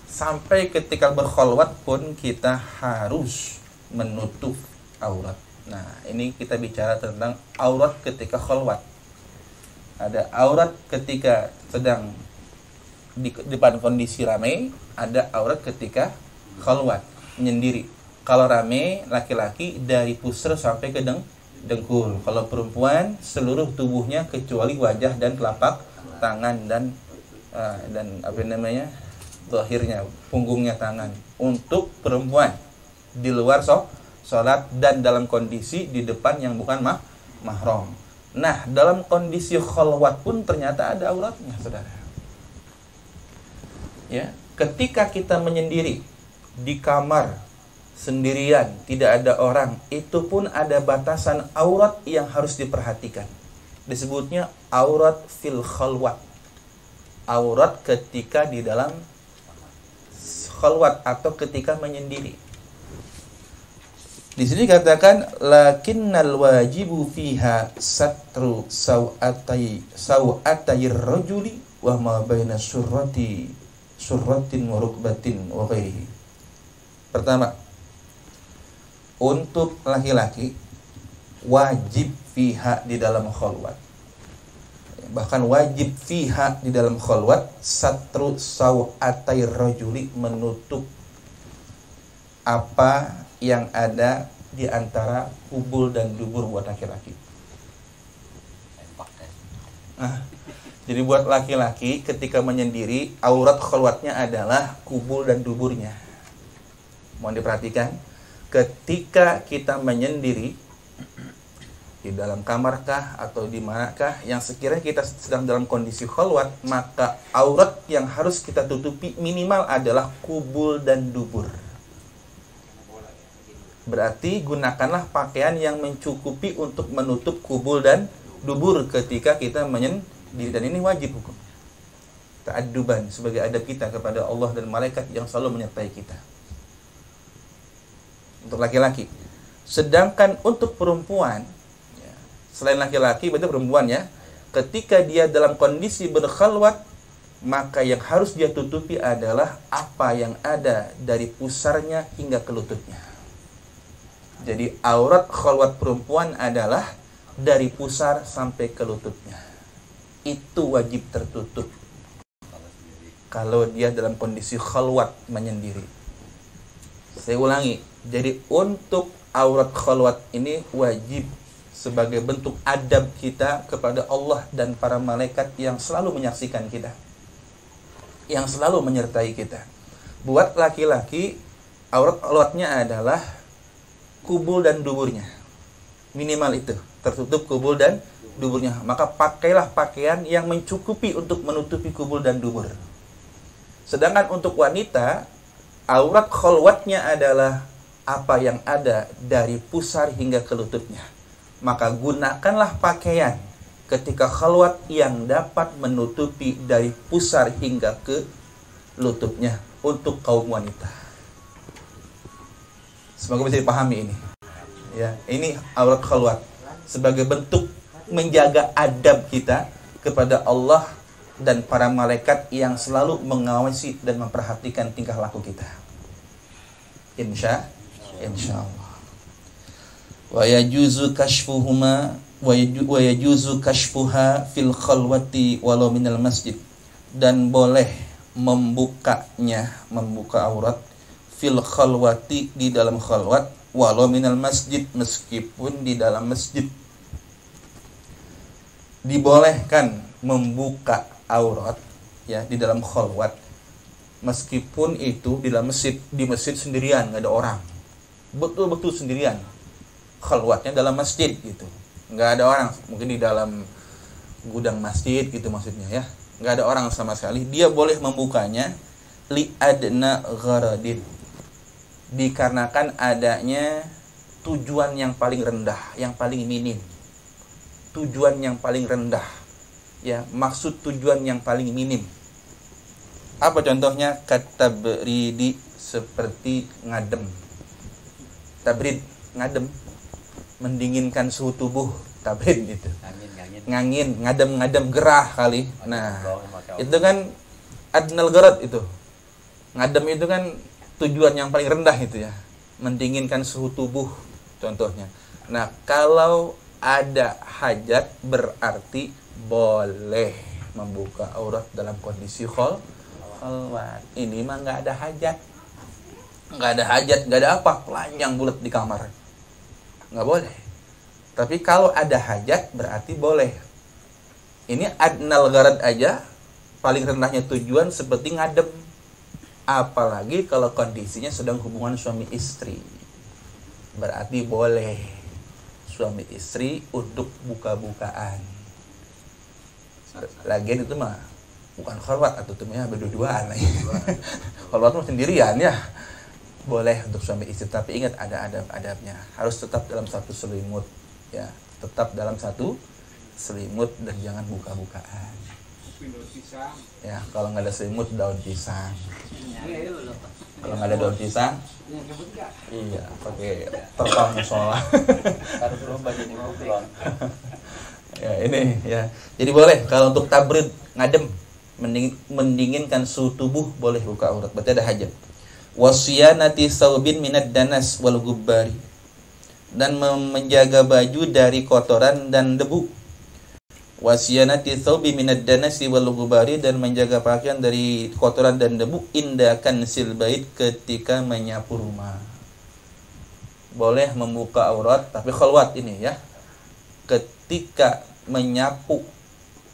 Sampai ketika berkhalwat pun kita harus menutup aurat. Nah, ini kita bicara tentang aurat ketika khalwat. Ada aurat ketika sedang di depan kondisi ramai, ada aurat ketika khalwat, menyendiri. Kalau ramai, laki-laki dari pusar sampai ke dengkul. Kalau perempuan seluruh tubuhnya kecuali wajah dan telapak tangan dan zahirnya, punggungnya tangan. Untuk perempuan di luar sholat dan dalam kondisi di depan yang bukan mahram. Nah, dalam kondisi khalwat pun ternyata ada auratnya, saudara. Ya, ketika kita menyendiri di kamar sendirian, tidak ada orang, itu pun ada batasan aurat yang harus diperhatikan. Disebutnya aurat fil khalwat. Aurat ketika di dalam khalwat atau ketika menyendiri. Di sini katakan lakinnal wajibu fiha satru sawatay rajuli wa ma baina surratin wa rukbatin wa ghairihi. Pertama, untuk laki-laki wajib fiha di dalam khalwat. Bahkan wajib fiha di dalam khalwat satru sawatay rajuli, menutup apa yang ada di antara kubul dan dubur buat laki-laki. Jadi buat laki-laki ketika menyendiri, aurat khalwatnya adalah kubul dan duburnya. Mohon diperhatikan, ketika kita menyendiri di dalam kamarkah atau di manakah yang sekiranya kita sedang dalam kondisi khalwat, maka aurat yang harus kita tutupi minimal adalah kubul dan dubur. Berarti gunakanlah pakaian yang mencukupi untuk menutup kubul dan dubur ketika kita menyendiri, dan ini wajib hukum ta'adduban sebagai adab kita kepada Allah dan malaikat yang selalu menyertai kita. Untuk laki-laki. Sedangkan untuk perempuan, ya, selain laki-laki berarti perempuan ya, ketika dia dalam kondisi berkhalwat, maka yang harus dia tutupi adalah apa yang ada dari pusarnya hingga ke lututnya. Jadi aurat khalwat perempuan adalah dari pusar sampai ke lututnya. Itu wajib tertutup kalau dia dalam kondisi khalwat menyendiri. Saya ulangi, jadi untuk aurat khalwat ini wajib sebagai bentuk adab kita kepada Allah dan para malaikat yang selalu menyaksikan kita, yang selalu menyertai kita. Buat laki-laki, aurat khalwatnya adalah kubul dan duburnya. Minimal itu, tertutup kubul dan duburnya. Maka pakailah pakaian yang mencukupi untuk menutupi kubul dan dubur. Sedangkan untuk wanita, aurat khalwatnya adalah apa yang ada dari pusar hingga ke lututnya. Maka gunakanlah pakaian ketika khalwat yang dapat menutupi dari pusar hingga ke lututnya untuk kaum wanita. Semoga bisa dipahami ini. Ya, ini aurat khalwat sebagai bentuk menjaga adab kita kepada Allah dan para malaikat yang selalu mengawasi dan memperhatikan tingkah laku kita. Insya Allah. Wa yajuzu kashfuhuma wa yajuzu kashfuha fil khalwati walau minal masjid, dan boleh membuka aurat fil khalwati, di dalam khalwat, walau minal masjid, meskipun di dalam masjid. Dibolehkan membuka aurat ya di dalam khalwat meskipun itu di dalam masjid, di masjid sendirian, nggak ada orang, betul-betul sendirian, khalwatnya dalam masjid gitu, nggak ada orang, mungkin di dalam gudang masjid gitu maksudnya ya, nggak ada orang sama sekali. Dia boleh membukanya li adna gharadin, dikarenakan adanya tujuan yang paling rendah, yang paling minim, tujuan yang paling rendah ya, maksud tujuan yang paling minim. Apa contohnya? Katabridi, seperti ngadem. Tabrid, ngadem, mendinginkan suhu tubuh, tabrid gitu. Ngangin, ngadem gerah kali. Nah, itu kan adnal gharad itu. Ngadem itu kan tujuan yang paling rendah itu ya, mendinginkan suhu tubuh contohnya. Nah, kalau ada hajat berarti boleh membuka aurat dalam kondisi khalwat. Ini mah nggak ada hajat, nggak ada apa, telanjang bulat di kamar, nggak boleh. Tapi kalau ada hajat berarti boleh. Ini adnal gharad aja, paling rendahnya tujuan seperti ngadem. Apalagi kalau kondisinya sedang hubungan suami istri, berarti boleh suami istri untuk buka-bukaan. Lagian itu mah bukan khalwat, atau temennya berdua-duaan. Khalwat mah sendirian ya. Boleh untuk suami istri, tapi ingat ada adab-adabnya. Harus tetap dalam satu selimut ya, tetap dalam satu selimut dan jangan buka-bukaan. Ya, kalau nggak ada selimut, daun pisang. Kalau nggak ada daun pisang, iya, pakai terpal musola. Harus berubah jadi muklon. Ya, ini ya. Jadi boleh kalau untuk tabrid, ngadem, mendinginkan suhu tubuh, boleh buka aurat, berarti ada hajat. Wasiyanati saubin minad danas wal gubbari, dan menjaga baju dari kotoran dan debu. Wasiyanati saubi minad danasi wal gubbari, dan menjaga pakaian dari kotoran dan debu indakan silbait, ketika menyapu rumah. Boleh membuka aurat tapi khalwat ini ya. Ketika menyapu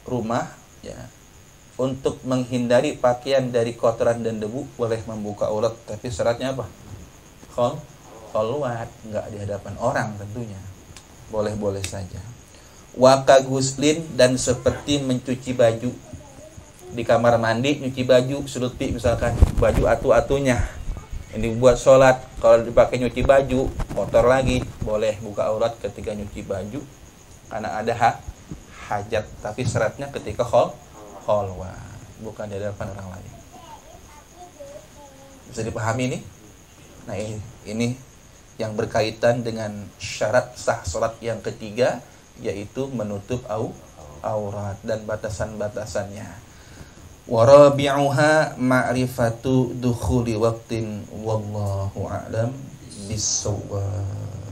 rumah ya, untuk menghindari pakaian dari kotoran dan debu, boleh membuka aurat, tapi syaratnya apa? Khalwat, nggak di hadapan orang tentunya. Boleh-boleh saja. Waka guslin, dan seperti mencuci baju di kamar mandi, nyuci baju suluti misalkan, baju atu-atunya ini buat sholat, kalau dipakai nyuci baju kotor lagi, boleh buka aurat ketika nyuci baju karena ada hajat, tapi syaratnya ketika khalwah, bukan di hadapan orang lain. Bisa dipahami ini? Nah, ini yang berkaitan dengan syarat sah salat yang ketiga, yaitu menutup aurat dan batasan-batasannya. Warabi'uha ma'rifatu dukhuli waqtin wallahu a'lam bissawab.